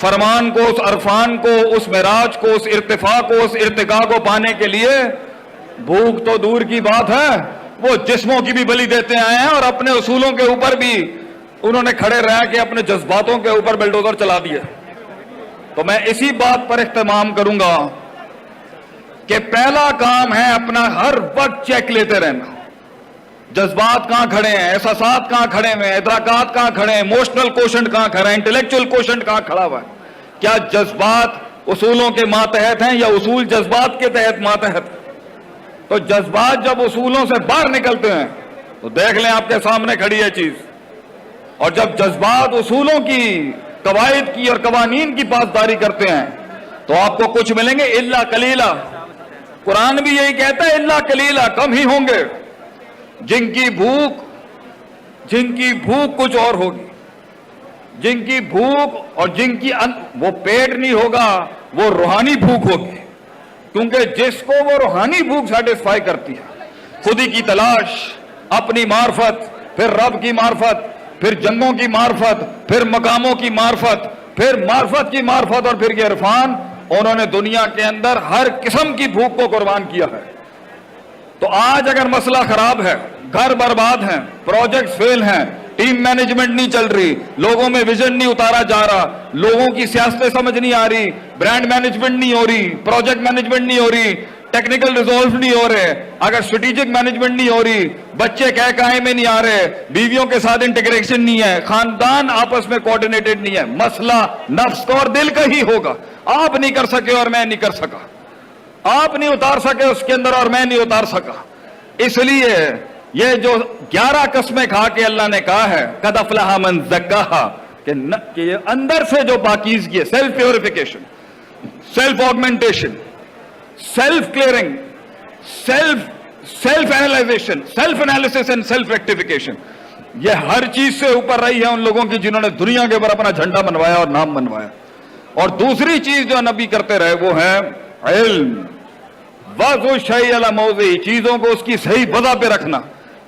فرمان کو, اس عرفان کو, اس معراج کو, اس ارتفاع کو, اس ارتقاء کو پانے کے لیے بھوک تو دور کی بات ہے, وہ جسموں کی بھی بلی دیتے آئے ہیں, اور اپنے اصولوں کے اوپر بھی انہوں نے کھڑے رہ کے اپنے جذباتوں کے اوپر بلڈوزر چلا دیے. تو میں اسی بات پر اہتمام کروں گا کہ پہلا کام ہے اپنا ہر وقت چیک لیتے رہنا. جذبات کہاں کھڑے ہیں, احساسات کہاں کھڑے ہیں, ادراکات کہاں کھڑے ہیں, ایموشنل کوشنٹ کہاں کھڑا ہے, انٹلیکچوئل کوشنٹ کہاں کھڑا ہوا ہے. کیا جذبات اصولوں کے ماتحت ہیں یا اصول جذبات کے تحت ماتحت؟ تو جذبات جب اصولوں سے باہر نکلتے ہیں تو دیکھ لیں آپ کے سامنے کھڑی ہے چیز. اور جب جذبات اصولوں کی, قواعد کی اور قوانین کی پاسداری کرتے ہیں تو آپ کو کچھ ملیں گے الا قلیلا. قرآن بھی یہی کہتا ہے الا قلیلا, کم ہی ہوں گے جن کی بھوک کچھ اور ہوگی, جن کی بھوک اور جن کی وہ پیٹ نہیں ہوگا, وہ روحانی بھوک ہوگی. کیونکہ جس کو وہ روحانی بھوک سیٹسفائی کرتی ہے, خودی کی تلاش, اپنی معرفت, پھر رب کی معرفت, پھر جنگوں کی معرفت, پھر مقاموں کی معرفت, پھر معرفت کی معرفت, اور پھر یہ عرفان, انہوں نے دنیا کے اندر ہر قسم کی بھوک کو قربان کیا ہے. تو آج اگر مسئلہ خراب ہے, گھر برباد ہیں, پروجیکٹ فیل ہیں, ٹیم مینجمنٹ نہیں چل رہی, لوگوں میں ویژن نہیں اتارا جا رہا, لوگوں کی سیاستیں سمجھ نہیں آ رہی, برانڈ مینجمنٹ نہیں ہو رہی, پروجیکٹ مینجمنٹ نہیں ہو رہی, ٹیکنیکل ریزولو نہیں ہو رہے, اگر اسٹریٹجک مینجمنٹ نہیں ہو رہی, بچے کہے میں نہیں آ رہے, بیویوں کے ساتھ انٹیگریشن نہیں ہے, خاندان آپس میں کوآرڈینیٹڈ نہیں ہے, مسئلہ نفس کا اور دل کا ہی ہوگا. آپ نہیں کر سکے اور میں نہیں کر سکا, آپ نہیں اتار سکے اس کے اندر اور میں نہیں اتار سکا. اس لیے یہ جو 11 قسمیں کھا کے اللہ نے کہا ہے قد افلح من زکاہا, کہ اندر سے جو پاکیزگی ہے, self purification, self augmentation, self clearing, self analysation, self analysis and self rectification, یہ ہر چیز سے اوپر رہی ہے ان لوگوں کی جنہوں نے دنیا کے اوپر اپنا جھنڈا بنوایا اور نام بنوایا. اور دوسری چیز جو نبی کرتے رہے وہ ہے علم, وضع الشیء علی موضعہ, چیزوں کو اس کی صحیح وضع پہ رکھنا,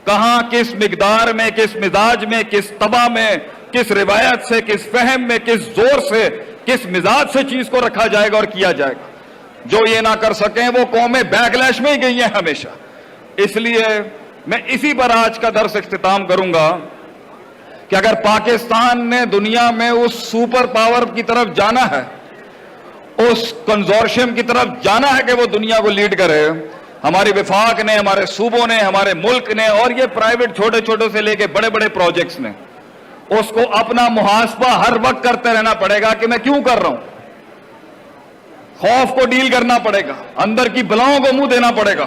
کہاں, کس مقدار میں, کس مزاج میں, کس طبع میں, کس روایت سے, کس فہم میں, کس زور سے, کس مزاج سے چیز کو رکھا جائے گا اور کیا جائے گا. جو یہ نہ کر سکیں وہ قومیں بیک لیش میں ہی گئی ہیں ہمیشہ. اس لیے میں اسی پر آج کا درس اختتام کروں گا کہ اگر پاکستان نے دنیا میں اس سپر پاور کی طرف جانا ہے, اس کنزورشیم کی طرف جانا ہے کہ وہ دنیا کو لیڈ کرے, ہماری وفاق نے, ہمارے صوبوں نے, ہمارے ملک نے, اور یہ پرائیویٹ چھوٹے چھوٹے سے لے کے بڑے بڑے پروجیکٹس نے, اس کو اپنا محاسبہ ہر وقت کرتے رہنا پڑے گا کہ میں کیوں کر رہا ہوں. خوف کو ڈیل کرنا پڑے گا, اندر کی بلاؤں کو منہ دینا پڑے گا,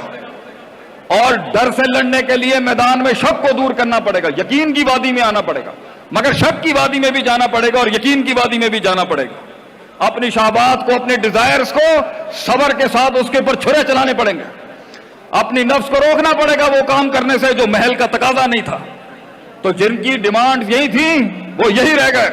اور ڈر سے لڑنے کے لیے میدان میں شک کو دور کرنا پڑے گا, یقین کی وادی میں آنا پڑے گا, مگر شک کی وادی میں بھی جانا پڑے گا اور یقین کی وادی میں بھی جانا پڑے گا. اپنی شہوات کو, اپنے ڈیزائرز کو صبر کے ساتھ اس کے اوپر چھرے چلانے پڑیں گے, اپنی نفس کو روکنا پڑے گا وہ کام کرنے سے جو محل کا تقاضا نہیں تھا. تو جن کی ڈیمانڈ یہی تھی وہ یہی رہ گئے,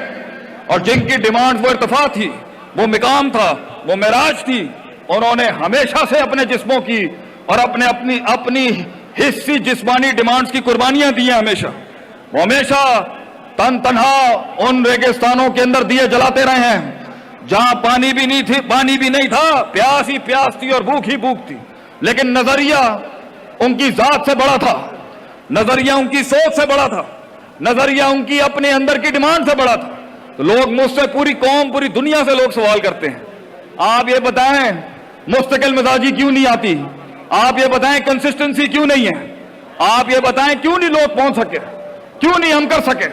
اور جن کی ڈیمانڈ وہ ارتفاع تھی, وہ مقام تھا, وہ معراج تھی, انہوں نے ہمیشہ سے اپنے جسموں کی اور اپنی حصی جسمانی ڈیمانڈز کی قربانیاں دی ہیں. ہمیشہ وہ ہمیشہ تنہا ان ریگستانوں کے اندر دیے جلاتے رہے ہیں جہاں پانی بھی نہیں تھا, پیاس ہی پیاس تھی اور بھوک ہی بھوک تھی, لیکن نظریہ ان کی ذات سے بڑا تھا, نظریہ ان کی سوچ سے بڑا تھا, نظریہ ان کی اپنے اندر کی ڈیمانڈ سے بڑا تھا. تو لوگ مجھ سے, پوری قوم, پوری دنیا سے لوگ سوال کرتے ہیں, آپ یہ بتائیں مستقل مزاجی کیوں نہیں آتی, آپ یہ بتائیں کنسسٹنسی کیوں نہیں ہے, آپ یہ بتائیں کیوں نہیں لوگ پہنچ سکے, کیوں نہیں ہم کر سکے,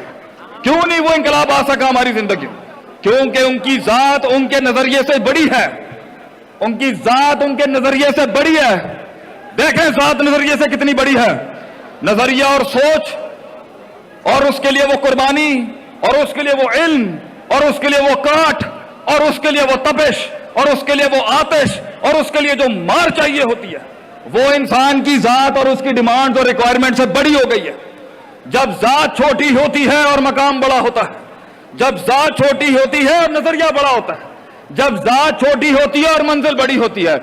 کیوں نہیں وہ انقلاب آ سکا ہماری زندگی میں. کیونکہ ان کی ذات ان کے نظریے سے بڑی ہے, ان کی ذات ان کے نظریے سے بڑی ہے. دیکھیں ذات نظریے سے کتنی بڑی ہے, نظریہ اور سوچ, اور اس کے لیے وہ قربانی, اور اس کے لیے وہ علم, اور اس کے لیے وہ کاٹ, اور اس کے لیے وہ تپش, اور اس کے لیے وہ آتش, اور اس کے لیے جو مار چاہیے ہوتی ہے, وہ انسان کی ذات اور اس کی ڈیمانڈ اور ریکوائرمنٹ سے بڑی ہو گئی ہے. جب ذات چھوٹی ہوتی ہے اور مقام بڑا ہوتا ہے, جب ذات چھوٹی ہوتی ہے اور نظریہ بڑا ہوتا ہے, جب ذات چھوٹی ہوتی ہے اور منزل بڑی ہوتی ہے,